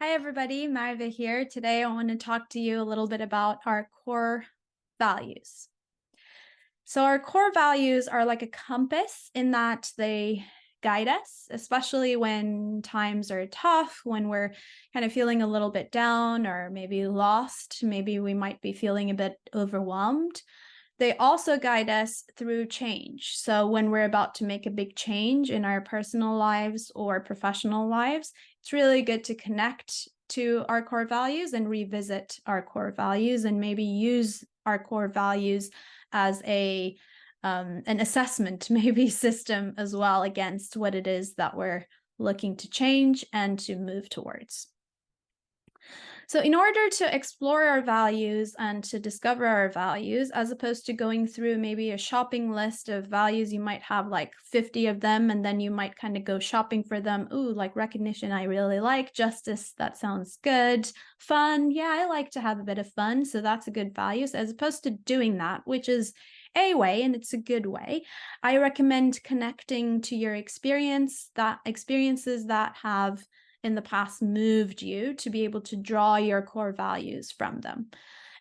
Hi, everybody. Marva here. Today, I want to talk to you a little bit about our core values. So, our core values are like a compass in that they guide us, especially when times are tough, when we're kind of feeling a little bit down or maybe lost. Maybe we might be feeling a bit overwhelmed. They also guide us through change. So when we're about to make a big change in our personal lives or professional lives, it's really good to connect to our core values and revisit our core values and maybe use our core values as an assessment maybe system as well against what it is that we're looking to change and to move towards. So in order to explore our values and to discover our values, as opposed to going through maybe a shopping list of values, you might have like 50 of them, and then you might kind of go shopping for them. Ooh, like recognition, I really like. Justice, that sounds good. Fun, yeah, I like to have a bit of fun, so that's a good value. So as opposed to doing that, which is a way, and it's a good way, I recommend connecting to your experiences that have in the past moved you to be able to draw your core values from them.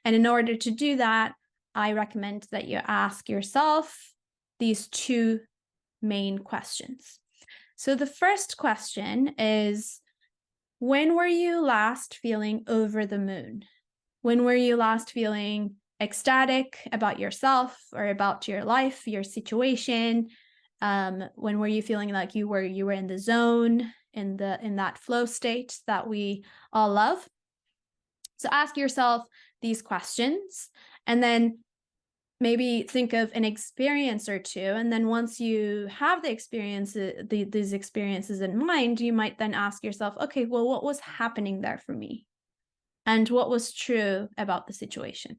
And in order to do that, I recommend that you ask yourself these two main questions. So the first question is, when were you last feeling over the moon? When were you last feeling ecstatic about yourself or about your life, your situation? When were you feeling like you were in the zone, in that flow state that we all love? So ask yourself these questions, and then maybe think of an experience or two. And then once you have these experiences in mind, you might then ask yourself, okay, well, what was happening there for me? And what was true about the situation?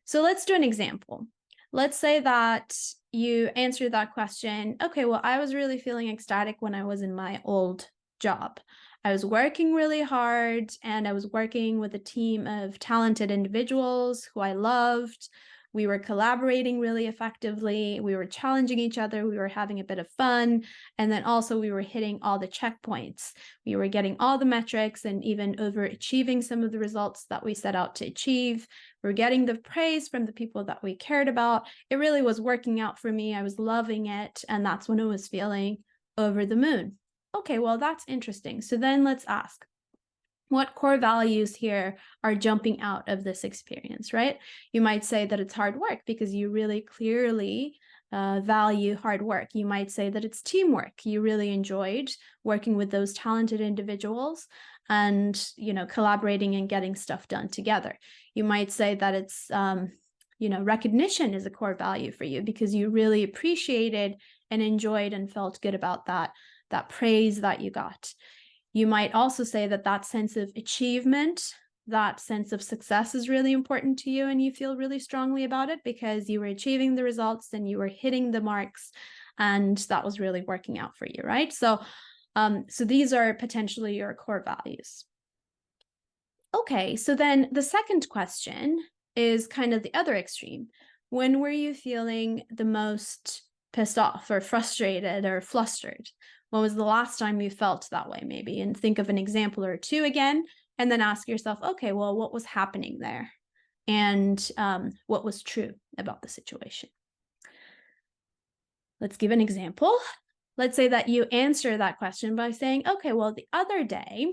So let's do an example. Let's say that you answer that question, okay, well, I was really feeling ecstatic when I was in my old job. I was working really hard and I was working with a team of talented individuals who I loved. We were collaborating really effectively. We were challenging each other. We were having a bit of fun. And then also we were hitting all the checkpoints. We were getting all the metrics and even overachieving some of the results that we set out to achieve. We're getting the praise from the people that we cared about. It really was working out for me. I was loving it. And that's when I was feeling over the moon. Okay, well, that's interesting. So then let's ask, what core values here are jumping out of this experience, right? You might say that it's hard work because you really clearly value hard work. You might say that it's teamwork. You really enjoyed working with those talented individuals and, collaborating and getting stuff done together. You might say that it's, recognition is a core value for you because you really appreciated and enjoyed and felt good about that praise that you got. You might also say that that sense of achievement, that sense of success is really important to you and you feel really strongly about it because you were achieving the results and you were hitting the marks and that was really working out for you, right? So these are potentially your core values. Okay, so then the second question is kind of the other extreme. When were you feeling the most pissed off or frustrated or flustered? When was the last time you felt that way, maybe? And think of an example or two again, and then ask yourself, okay, well, what was happening there? And what was true about the situation? Let's give an example. Let's say that you answer that question by saying, okay, well, the other day,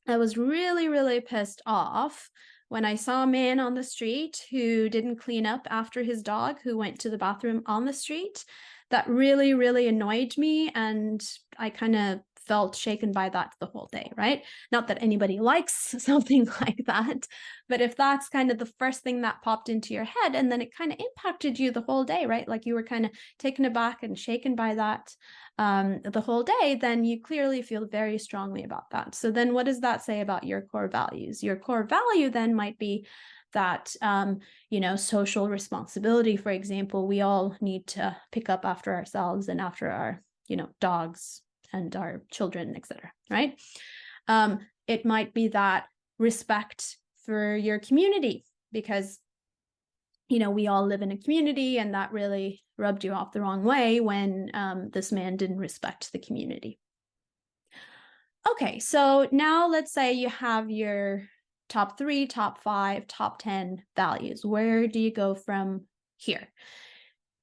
I was really, really pissed off when I saw a man on the street who didn't clean up after his dog who went to the bathroom on the street. That really, really annoyed me. And I kind of felt shaken by that the whole day, right? Not that anybody likes something like that, but if that's kind of the first thing that popped into your head and then it kind of impacted you the whole day, right? Like you were kind of taken aback and shaken by that the whole day, then you clearly feel very strongly about that. So then what does that say about your core values? Your core value then might be that, social responsibility, for example. We all need to pick up after ourselves and after our, dogs and our children, etc. Right? It might be that respect for your community because we all live in a community and that really rubbed you off the wrong way when this man didn't respect the community. Okay, so now let's say you have your top 3, top 5, top 10 values. Where do you go from here?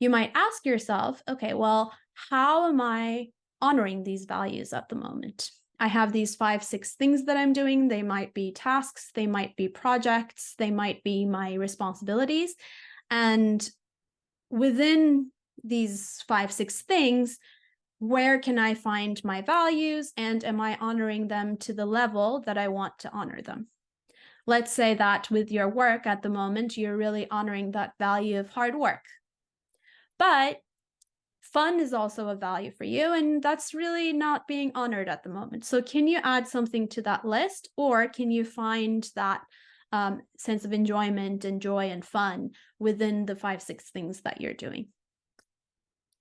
You might ask yourself, okay, well, how am I honoring these values at the moment? I have these 5, 6 things that I'm doing. They might be tasks, they might be projects, they might be my responsibilities. And within these 5, 6 things, where can I find my values, and am I honoring them to the level that I want to honor them? Let's say that with your work at the moment, you're really honoring that value of hard work. But fun is also a value for you, and that's really not being honored at the moment. So can you add something to that list, or can you find that sense of enjoyment and joy and fun within the 5, 6 things that you're doing?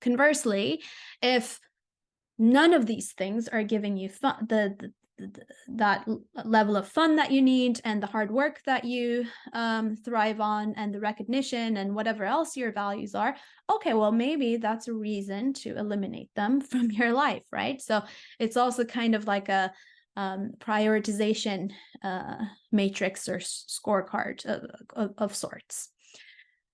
Conversely, if none of these things are giving you fun, that level of fun that you need, and the hard work that you thrive on, and the recognition and whatever else your values are, okay, well, maybe that's a reason to eliminate them from your life, right? So it's also kind of like a prioritization matrix or scorecard of sorts.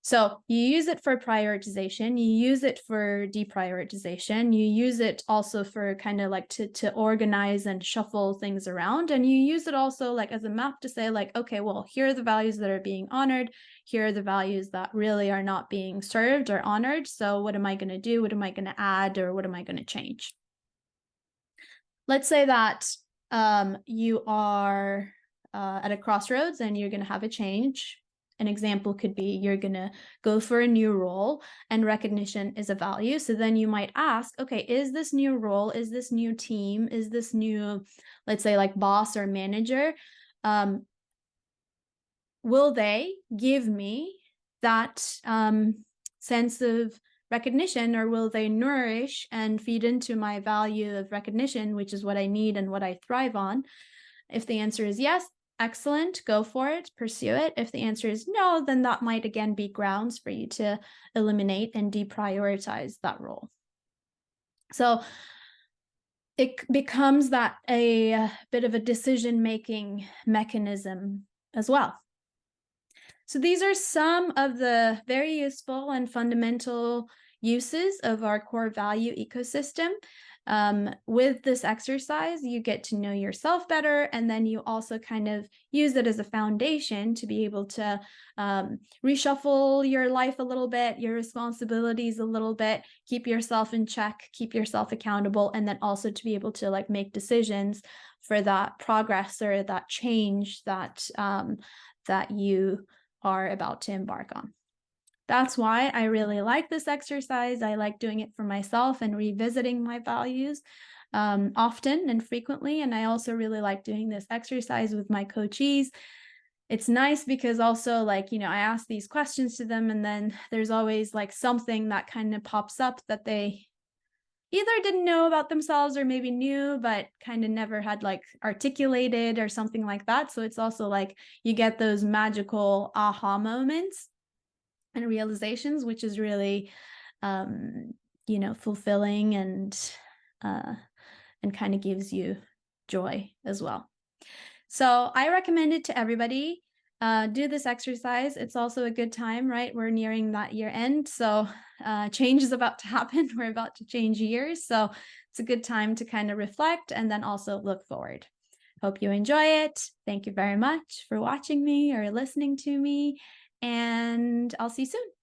So you use it for prioritization, you use it for deprioritization, you use it also for kind of like to organize and shuffle things around. And you use it also like as a map to say like, okay, well, here are the values that are being honored. Here are the values that really are not being served or honored. So what am I going to do? What am I going to add? Or what am I going to change? Let's say that you are at a crossroads and you're going to have a change. An example could be you're going to go for a new role, and recognition is a value. So then you might ask, okay, is this new role, is this new team, is this new, let's say like boss or manager, will they give me that sense of recognition, or will they nourish and feed into my value of recognition, which is what I need and what I thrive on? If the answer is yes, excellent, go for it, pursue it. If the answer is no, then that might again be grounds for you to eliminate and deprioritize that role. So it becomes that a bit of a decision-making mechanism as well. So these are some of the very useful and fundamental uses of our core value ecosystem. With this exercise, you get to know yourself better, and then you also kind of use it as a foundation to be able to reshuffle your life a little bit, your responsibilities a little bit, keep yourself in check, keep yourself accountable, and then also to be able to like make decisions for that progress or that change that that you are about to embark on. That's why I really like this exercise. I like doing it for myself and revisiting my values often and frequently. And I also really like doing this exercise with my coachees. It's nice because also like, I ask these questions to them, and then there's always like something that kind of pops up that they either didn't know about themselves or maybe knew, but kind of never had like articulated or something like that. So it's also like you get those magical aha moments and realizations, which is really, fulfilling and kind of gives you joy as well. So I recommend it to everybody. Do this exercise. It's also a good time, right? We're nearing that year end. So change is about to happen. We're about to change years. So it's a good time to kind of reflect and then also look forward. Hope you enjoy it. Thank you very much for watching me or listening to me. And I'll see you soon.